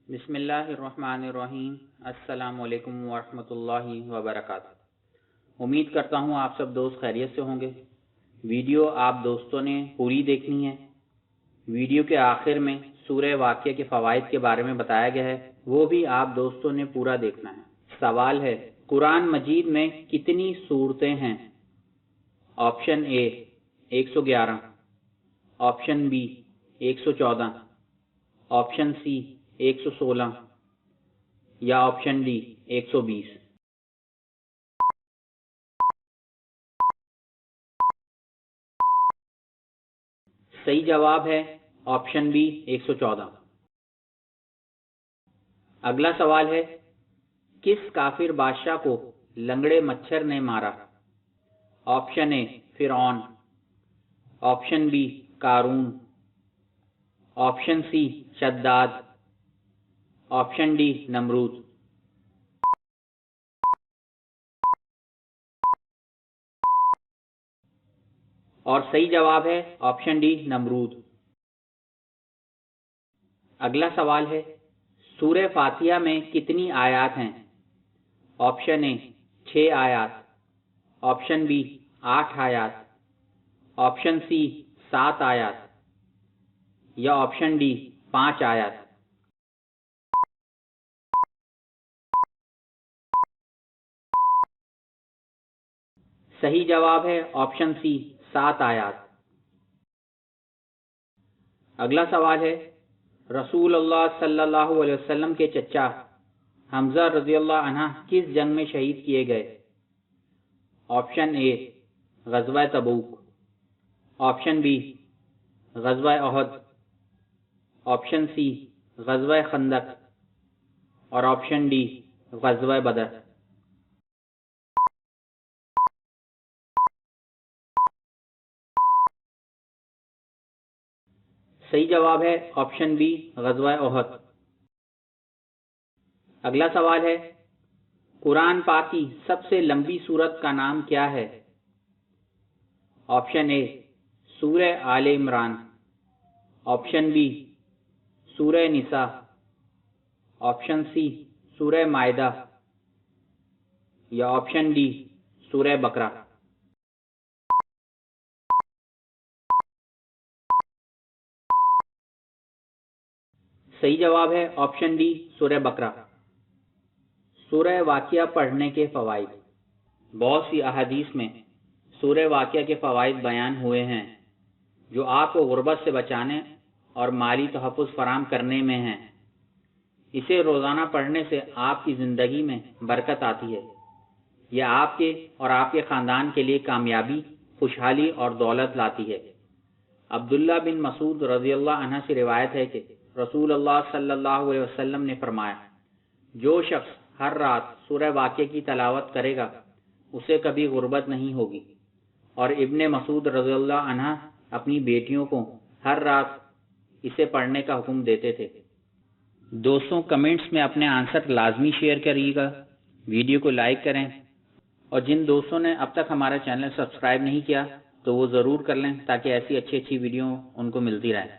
बिस्मिल्लाहिर्रहमानिर्रहीम। अस्सलाम वालेकुम वरहमतुल्लाहि वबरकातुहू। उम्मीद करता हूँ आप सब दोस्त खैरियत से होंगे। वीडियो आप दोस्तों ने पूरी देखनी है। वीडियो के आखिर में सूरह वाक़िया के फ़वाइद के बारे में बताया गया है, वो भी आप दोस्तों ने पूरा देखना है। सवाल है, कुरान मजीद में कितनी सूरतें हैं? Option A 111, option B 114, option C 116 या ऑप्शन डी 120। सही जवाब है ऑप्शन बी 114। अगला सवाल है, किस काफिर बादशाह को लंगड़े मच्छर ने मारा? ऑप्शन ए फिरौन, ऑप्शन बी कारून, ऑप्शन सी शद्दाद, ऑप्शन डी नमरूद। और सही जवाब है ऑप्शन डी नमरूद। अगला सवाल है, सूरह फातिहा में कितनी आयत हैं? ऑप्शन ए 6 आयत, ऑप्शन बी 8 आयत, ऑप्शन सी 7 आयत या ऑप्शन डी 5 आयत। सही जवाब है ऑप्शन सी 7 आयत। अगला सवाल है, रसूल अल्लाह सल्लल्लाहु अलैहि वसल्लम के चचा हमजा रज़ियल्लाहु अन्हु किस जंग में शहीद किए गए? ऑप्शन ए ग़ज़वा तबूक, ऑप्शन बी ग़ज़वा उहद, ऑप्शन सी ग़ज़वा खंदक और ऑप्शन डी ग़ज़वा बदर। सही जवाब है ऑप्शन बी ग़ज़वा उहद। अगला सवाल है, कुरान पाक की सबसे लंबी सूरत का नाम क्या है? ऑप्शन ए सूरह आले इमरान, ऑप्शन बी सूरह निसा, ऑप्शन सी सूरह माइदा या ऑप्शन डी सूरह बकरा। सही जवाब है ऑप्शन डी सूरह बकरा। सूरह वाक़िया पढ़ने के फ़वाइद। बहुत सी अहादीस में सूरह वाक़िया के फ़वाइद बयान हुए हैं जो आपको गुर्बत से बचाने और माली तहफ़्फ़ुज़ फराहम करने में हैं। इसे रोज़ाना पढ़ने से आपकी ज़िंदगी में बरकत आती है। यह आपके और आपके ख़ानदान के लिए कामयाबी, खुशहाली और दौलत लाती है। अब्दुल्ला बिन मसूद रज़ियल्लाहु अन्हु से रिवायत है कि रसूल अल्लाह सल्लल्लाहु अलैहि वसल्लम ने फरमाया, जो शख्स हर रात सूरह वाक़िया की तलावत करेगा उसे कभी गुर्बत नहीं होगी। और इब्ने मसूद रज़ियल्लाहु अन्हु अपनी बेटियों को हर रात इसे पढ़ने का हुक्म देते थे। दोस्तों, कमेंट्स में अपने आंसर लाजमी शेयर करिएगा, वीडियो को लाइक करें और जिन दोस्तों ने अब तक हमारा चैनल सब्सक्राइब नहीं किया तो वो ज़रूर कर लें ताकि ऐसी अच्छी वीडियो उनको मिलती रहे।